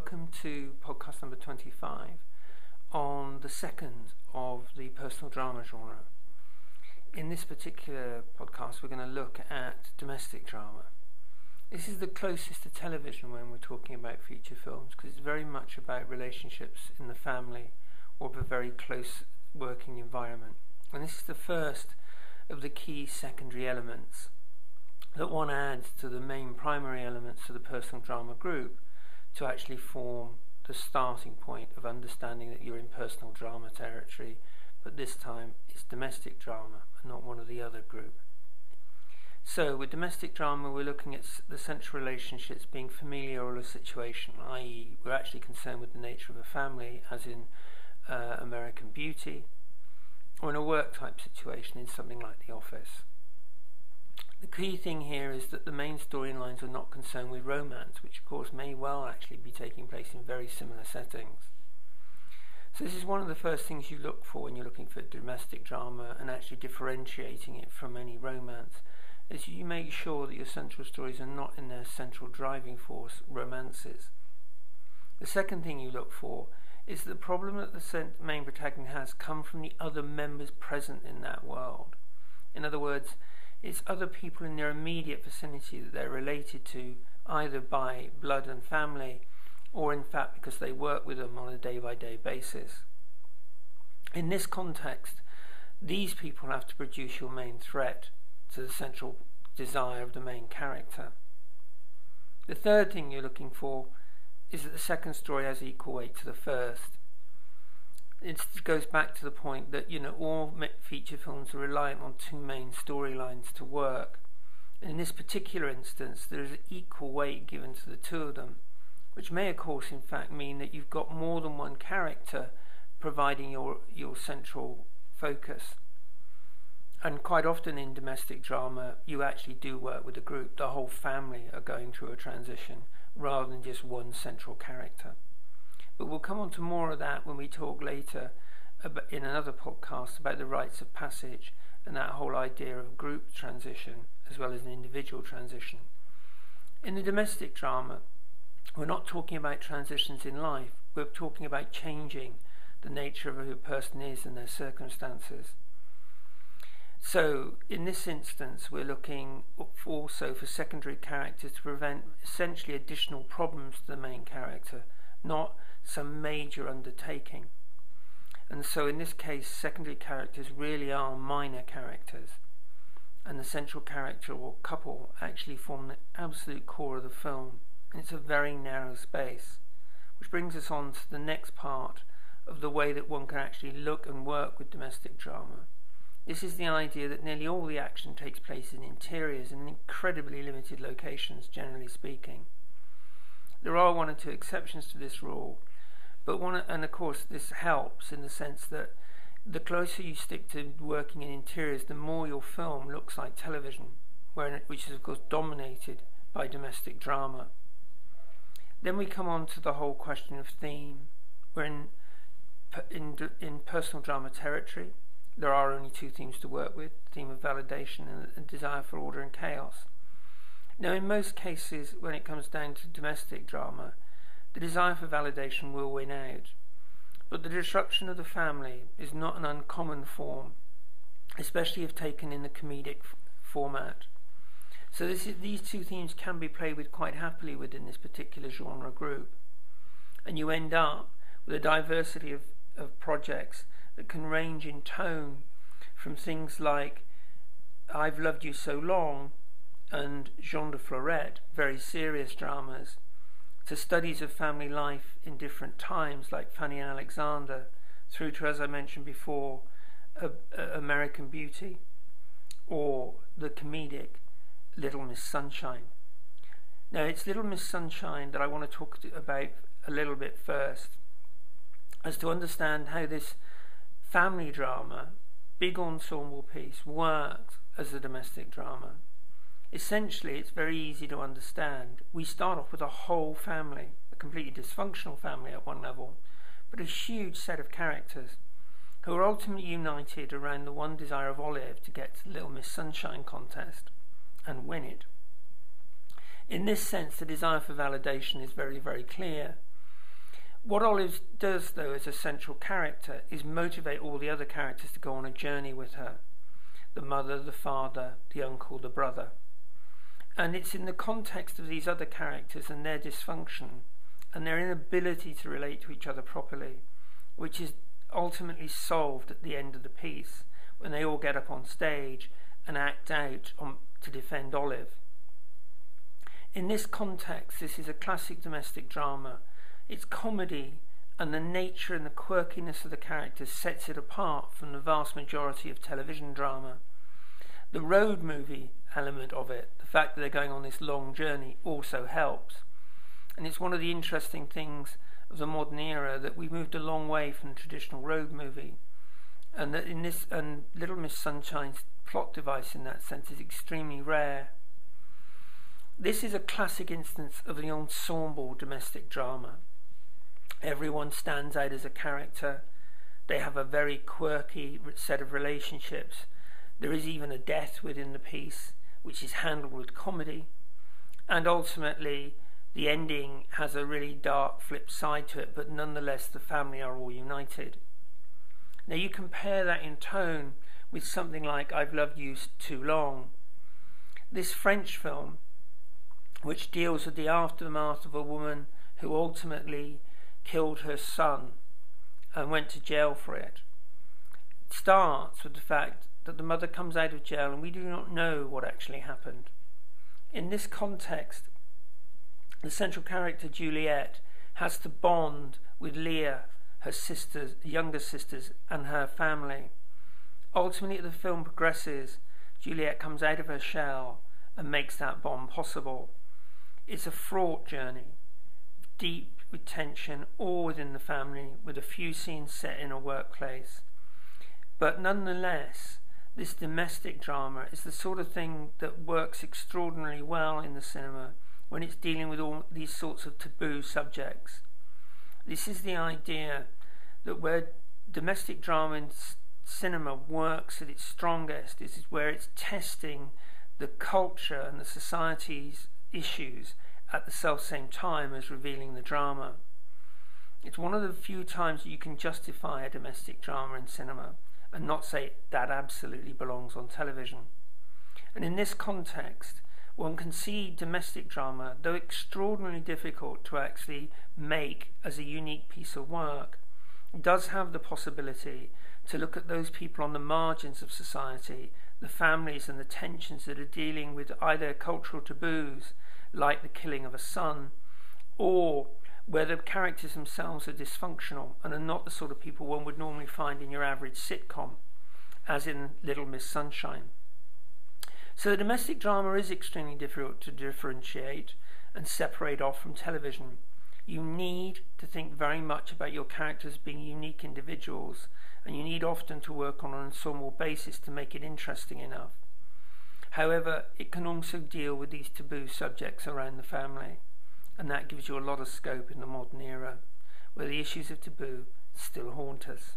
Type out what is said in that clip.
welcome to podcast number 25 on the second of the personal drama genre. In this particular podcast we're going to look at domestic drama. This is the closest to television when we're talking about feature films, because it's very much about relationships in the family or of a very close working environment. And this is the first of the key secondary elements that one adds to the main primary elements of the personal drama group to actually form the starting point of understanding that you're in personal drama territory, but this time it's domestic drama and not one of the other group. So with domestic drama we're looking at the central relationships being familial or a situation, i.e. we're actually concerned with the nature of a family, as in American Beauty, or in a work type situation in something like The Office. The key thing here is that the main storylines are not concerned with romance, which of course may well actually be taking place in very similar settings. So this is one of the first things you look for when you're looking for domestic drama and actually differentiating it from any romance, is you make sure that your central stories are not in their central driving force romances. The second thing you look for is the problem that the main protagonist has come from the other members present in that world. In other words, it's other people in their immediate vicinity that they're related to, either by blood and family, or in fact because they work with them on a day-by-day basis. In this context, these people have to produce your main threat to the central desire of the main character. The third thing you're looking for is that the second story has equal weight to the first. It goes back to the point that all feature films are reliant on two main storylines to work, and in this particular instance there is equal weight given to the two of them, which may of course in fact mean that you've got more than one character providing your central focus. And quite often in domestic drama you actually do work with a group. The whole family are going through a transition rather than just one central character. But we'll come on to more of that when we talk later in another podcast about the rites of passage and that whole idea of group transition as well as an individual transition. In the domestic drama, we're not talking about transitions in life, we're talking about changing the nature of who a person is and their circumstances. So in this instance we're looking also for secondary characters to prevent essentially additional problems to the main character, not some major undertaking. And so in this case secondary characters really are minor characters, and the central character or couple actually form the absolute core of the film, and it's a very narrow space, which brings us on to the next part of the way that one can actually look and work with domestic drama. This is the idea that nearly all the action takes place in interiors and incredibly limited locations, generally speaking. There are one or two exceptions to this rule, and of course this helps in the sense that the closer you stick to working in interiors, the more your film looks like television, which is of course dominated by domestic drama. Then we come on to the whole question of theme. We're in personal drama territory. There are only two themes to work with: the theme of validation and desire for order and chaos. Now in most cases when it comes down to domestic drama, the desire for validation will win out, but the disruption of the family is not an uncommon form, especially if taken in the comedic format. So these two themes can be played with quite happily within this particular genre group, and you end up with a diversity of projects that can range in tone from things like I've Loved You So Long and Jean de Florette, very serious dramas, to studies of family life in different times like Fanny and Alexander, through to, as I mentioned before, American Beauty, or the comedic Little Miss Sunshine. Now it's Little Miss Sunshine that I want to talk about a little bit first, as to understand how this family drama, big ensemble piece, works as a domestic drama. Essentially, it's very easy to understand. We start off with a whole family, a completely dysfunctional family at one level, but a huge set of characters who are ultimately united around the one desire of Olive to get to the Little Miss Sunshine contest and win it. In this sense, the desire for validation is very, very clear. What Olive does, though, as a central character, is motivate all the other characters to go on a journey with her. The mother, the father, the uncle, the brother. And it's in the context of these other characters and their dysfunction and their inability to relate to each other properly, which is ultimately solved at the end of the piece, when they all get up on stage and act out to defend Olive. In this context, this is a classic domestic drama. Its comedy and the nature and the quirkiness of the characters sets it apart from the vast majority of television drama. The road movie element of it, the fact that they're going on this long journey, also helps. And it's one of the interesting things of the modern era that we moved a long way from the traditional road movie, and that in this, and Little Miss Sunshine's plot device in that sense is extremely rare. This is a classic instance of the ensemble domestic drama. Everyone stands out as a character. They have a very quirky set of relationships. There is even a death within the piece, which is handled with comedy. And ultimately, the ending has a really dark flip side to it, but nonetheless the family are all united. Now you compare that in tone with something like I've Loved You Too Long. This French film, which deals with the aftermath of a woman who ultimately killed her son and went to jail for it, starts with the fact that the mother comes out of jail and we do not know what actually happened. In this context, the central character Juliet has to bond with Leah, her sisters, younger sisters, and her family. Ultimately, as the film progresses, Juliet comes out of her shell and makes that bond possible. It's a fraught journey, deep with tension, all within the family, with a few scenes set in a workplace. But nonetheless, this domestic drama is the sort of thing that works extraordinarily well in the cinema when it's dealing with all these sorts of taboo subjects. This is the idea that where domestic drama in cinema works at its strongest is where it's testing the culture and the society's issues at the self-same time as revealing the drama. It's one of the few times that you can justify a domestic drama in cinema and not say that absolutely belongs on television. And in this context, one can see domestic drama, though extraordinarily difficult to actually make as a unique piece of work, does have the possibility to look at those people on the margins of society, the families and the tensions that are dealing with either cultural taboos like the killing of a son, or where the characters themselves are dysfunctional and are not the sort of people one would normally find in your average sitcom, as in Little Miss Sunshine. So the domestic drama is extremely difficult to differentiate and separate off from television. You need to think very much about your characters being unique individuals, and you need often to work on an ensemble basis to make it interesting enough. However, it can also deal with these taboo subjects around the family, and that gives you a lot of scope in the modern era, where the issues of taboo still haunt us.